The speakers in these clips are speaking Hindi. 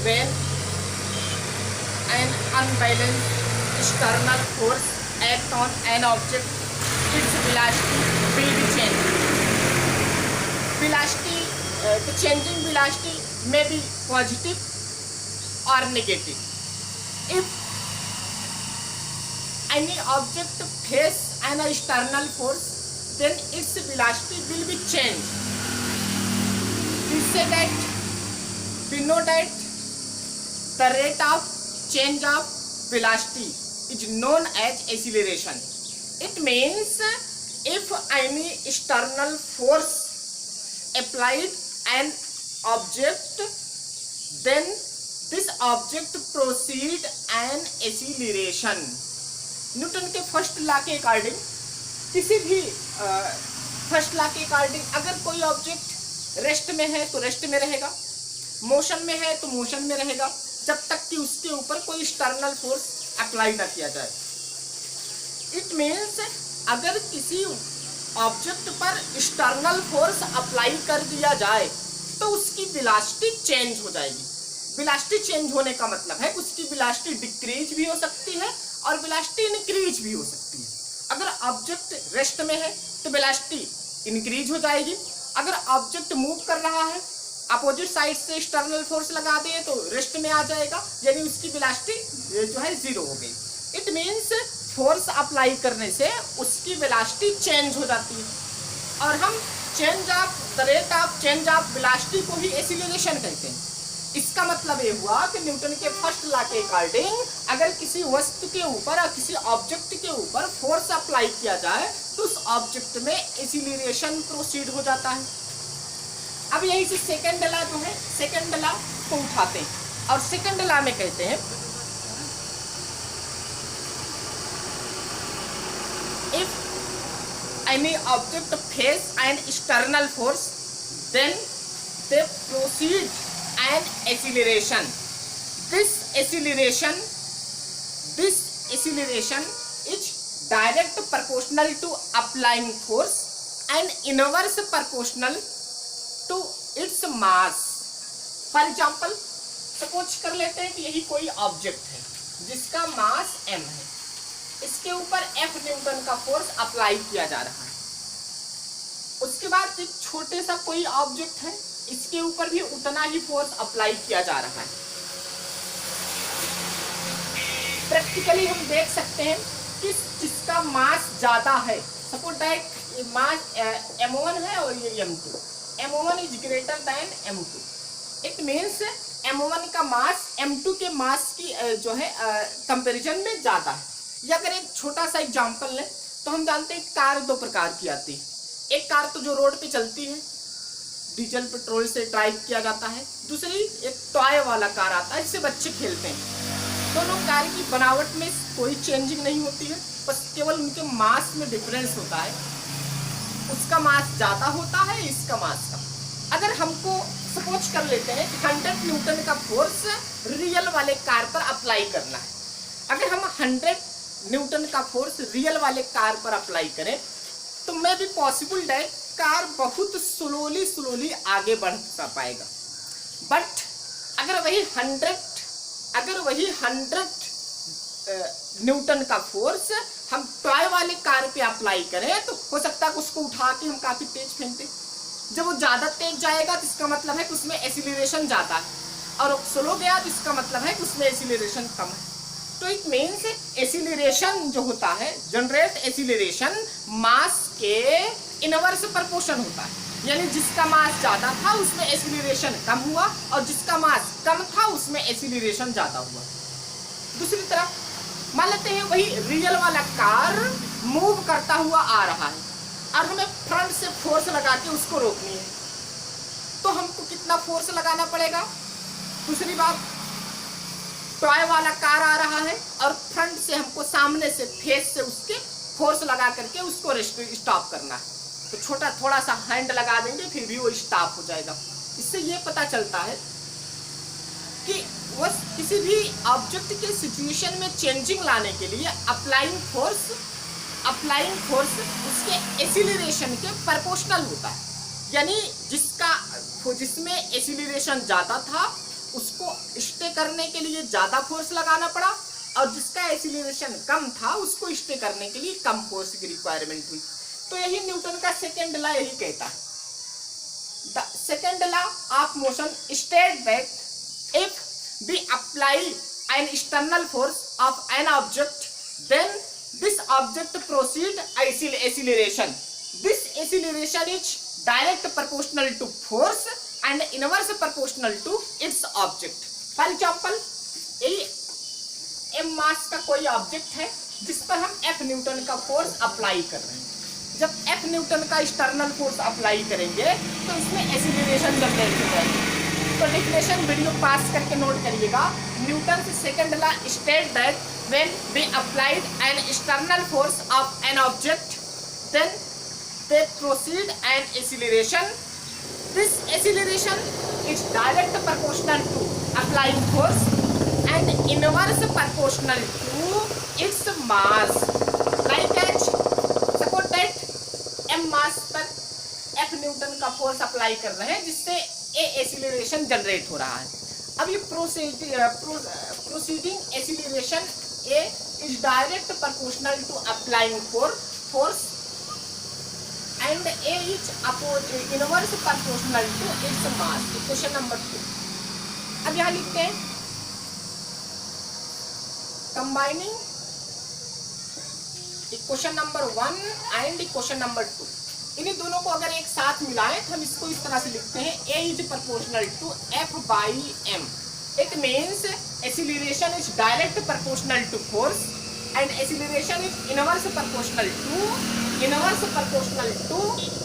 when an unbalanced external force act on an object, its velocity will be changed. Velocity, the changing velocity may be positive or negative. If any object face an external force, then its velocity will be changed. We know that the rate of change of velocity is known as acceleration. It means if any external force applied an object, then this object proceed an acceleration. Newton के फर्स्ट लॉ के अकॉर्डिंग, किसी भी फर्स्ट लॉ के अकॉर्डिंग अगर कोई ऑब्जेक्ट रेस्ट में है तो रेस्ट में रहेगा, मोशन में है तो मोशन में रहेगा, जब तक कि उसके ऊपर कोई एक्सटर्नल फोर्स अप्लाई ना किया जाए। इट मीन्स अगर किसी ऑब्जेक्ट पर एक्सटर्नल फोर्स अप्लाई कर दिया जाए तो उसकी वेलोसिटी चेंज हो जाएगी। वेलोसिटी चेंज होने का मतलब है उसकी वेलोसिटी डिक्रीज भी हो सकती है और वेलोसिटी इंक्रीज भी हो सकती है। अगर ऑब्जेक्ट रेस्ट में है तो वेलोसिटी इंक्रीज हो जाएगी, अगर ऑब्जेक्ट मूव कर रहा है अपोजिट साइड से एक्सटर्नल फोर्स लगा दें तो रेस्ट में आ जाएगा, यानी उसकी वेलोसिटी जो है जीरो हो गई। इट मीन्स फोर्स अप्लाई करने से उसकी वेलोसिटी चेंज हो जाती है और हम change of the rate of change of velocity को ही एक्सीलरेशन कहते हैं। इसका मतलब ये हुआ कि न्यूटन के फर्स्ट लॉ के अकॉर्डिंग अगर किसी वस्तु के ऊपर या किसी ऑब्जेक्ट के ऊपर फोर्स अप्लाई किया जाए तो उस ऑब्जेक्ट में एक्सीलरेशन प्रोसीड हो जाता है। अब यहीं से सेकंड लॉ जो है, सेकंड लॉ को उठाते हैं और सेकंड लॉ में कहते हैं if any object face an external force then they proceed an acceleration. This acceleration is direct proportional to applying force and inverse proportional to its mass. For example suppose कर लेते हैं कि यही कोई ऑब्जेक्ट है जिसका मास m है, इसके ऊपर F न्यूटन का फोर्स अप्लाई किया जा रहा है। उसके बाद एक छोटे सा कोई ऑब्जेक्ट है, इसके ऊपर भी उतना ही फोर्स अप्लाई किया जा रहा है। प्रैक्टिकली हम देख सकते हैं कि जिसका मास ज्यादा है, सपोज दैट मास m1 है और ये m2, m1 is greater than m2। It means m1 का मास m2 के मास की जो है कंपैरिजन में ज्यादा है। या अगर एक छोटा सा एग्जांपल लें तो हम जानते हैं कार दो प्रकार की आती है। एक कार तो जो रोड पे चलती है, डीजल पेट्रोल से ड्राइव किया जाता है, दूसरी एक टॉय वाला कार आता है जिससे बच्चे खेलते हैं। दोनों कार की बनावट में कोई चेंजिंग नहीं होती है, बस केवल उनके मास में डिफरेंस होता है। उसका मास ज़्यादा होता है, इसका मास कम। अगर हमको सपोज कर लेते हैं कि 100 न्यूटन का फोर्स रियल वाले कार पर अप्लाई करना है, अगर हम 100 न्यूटन का फोर्स रियल वाले कार पर अप्लाई करें तो मे भी पॉसिबल दैट कार बहुत स्लोली आगे बढ़ पाएगा। बट अगर वही 100 न्यूटन का फोर्स हम टॉय वाले कार पे अप्लाई करें तो हो सकता है कि उसको उठा के हम काफी तेज फेंकते। जब वो ज्यादा तेज जाएगा तो इसका मतलब है कि उसमें एक्सीलरेशन ज्यादा है, और स्लो गया तो इसका मतलब है कि उसमें एक्सीलरेशन कम है। तो इट मीन्स एक्सीलरेशन जो होता है, जनरेट एक्सीलरेशन मास के इनवर्स प्रोपोर्शन होता है, यानी जिसका मास ज्यादा था उसमें एक्सीलरेशन कम हुआ और जिसका मास कम था उसमें एक्सीलरेशन ज्यादा हुआ। दूसरी तरफ मान लेते हैं वही रियल वाला कार मूव करता हुआ आ रहा है और हमें फ्रंट से फोर्स लगा के उसको रोकनी है, तो हमको कितना फोर्स लगाना पड़ेगा। दूसरी बात, टॉय वाला कार आ रहा है और फ्रंट से हमको सामने से फेस से उसके फोर्स लगा करके उसको स्टॉप करना है, तो छोटा थोड़ा सा हैंड लगा देंगे फिर भी वो स्टॉप हो जाएगा। इससे ये पता चलता है कि वो किसी भी ऑब्जेक्ट के सिचुएशन में चेंजिंग लाने के लिए अप्लाइंग फोर्स उसके एक्सीलरेशन के प्रोपोर्शनल होता है, यानी जिसमें एक्सीलरेशन ज़्यादा था उसको स्टे करने के लिए ज्यादा फोर्स लगाना पड़ा, और जिसका एक्सीलरेशन कम था उसको स्टे करने के लिए कम फोर्स की रिक्वायरमेंट हुई। तो यही न्यूटन का सेकेंड लॉ यही कहता है। The second law of motion state that if we apply an external force of an object, then this object proceed acceleration. This acceleration is direct proportional to force and inverse proportional to its object. For example, m मास का कोई ऑब्जेक्ट है जिस पर हम f न्यूटन का फोर्स अप्लाई कर रहे हैं। जब f न्यूटन का एक्सटर्नल फोर्स अप्लाई करेंगे तो इसमें एक्सीलरेशन जनरेट हो जाएगी। तो डेफिनेशन वीडियो पास करके नोट करिएगा। न्यूटन से second law state that when we applied an external force of an object then they proceed an acceleration. This acceleration is direct proportional to applying force and inverse proportional to its mass. Like as suppose that m mass पर f न्यूटन का फोर्स अप्लाई कर रहे हैं जिससे एक्सीलरेशन जनरेट हो रहा है। अब ये proceeding acceleration A is direct proportional to applying force and A is inverse proportional to its mass. Question number 2। अब यहाँ लिखते हैं combining equation number 1 and equation number 2। इन्हीं दोनों को अगर एक साथ मिलाएं तो हम इसको इस तरह से लिखते हैं a is proportional to f by m। It means acceleration is direct proportional to force and acceleration is inverse proportional to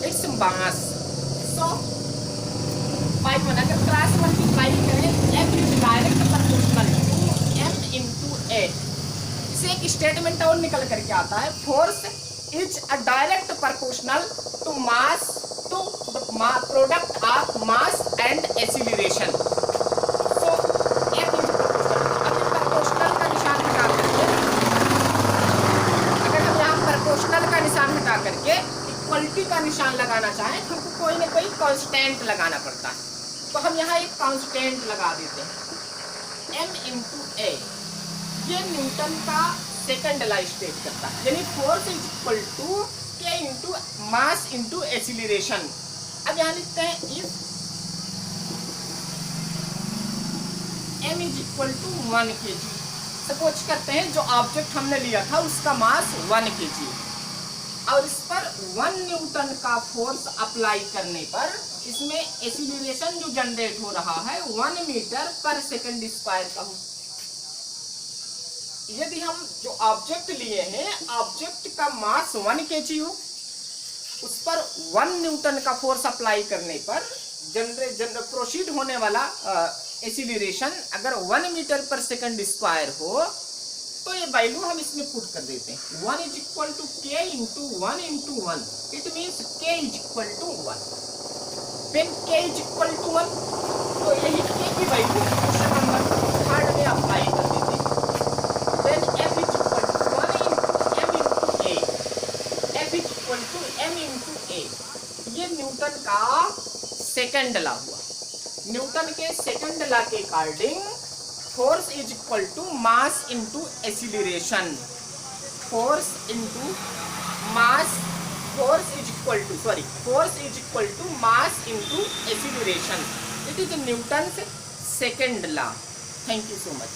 its mass. So by 1 अगर क्रॉस मल्टीप्लाई करें f is direct proportional to m into a। इसे एक स्टेटमेंट और निकल करके आता है, force is a direct proportional to mass to the product of mass and acceleration. So f is proportional। अब proportional का निशान हटा करके अगर हम यहाँ proportional का निशान हटा करके इक्वलिटी का निशान लगाना चाहें तो हमको कोई ना कोई कांस्टेंट लगाना पड़ता है। तो हम यहाँ एक कांस्टेंट लगा देते हैं m इंटू a। ये न्यूटन का सेकंड लॉ स्टेट करता है, यानी force is equal to k into mass into acceleration. अब यहाँ लिखते हैं if m is equal to 1 kg। Suppose करते हैं जो ऑब्जेक्ट हमने लिया था उसका मास 1 kg और इस पर 1 न्यूटन का फोर्स अप्लाई करने पर इसमें एक्सीलरेशन जो जनरेट हो रहा है 1 मीटर पर सेकंड स्क्वायर का हो। यदि हम जो ऑब्जेक्ट लिए हैं ऑब्जेक्ट का मास 1 kg हो, उस पर 1 न्यूटन का फोर्स अप्लाई करने पर प्रोसीड होने वाला एक्सीलरेशन अगर 1 मीटर पर सेकंड स्क्वायर हो तो ये वैल्यू हम इसमें पुट कर देते हैं। 1 is equal to k into 1 into 1। It means k is equal to 1। When k is equal to 1 तो यही k की वैल्यू क्वेश्चन नंबर 3 में अप्लाई कर देते हैं। Then f is equal to 1 into m into a। f is equal to m into a। ये न्यूटन का सेकंड लॉ हुआ। न्यूटन के सेकंड लॉ के according force is equal to mass into acceleration. Force is equal to mass into acceleration. It is Newton second law. Thank you so much.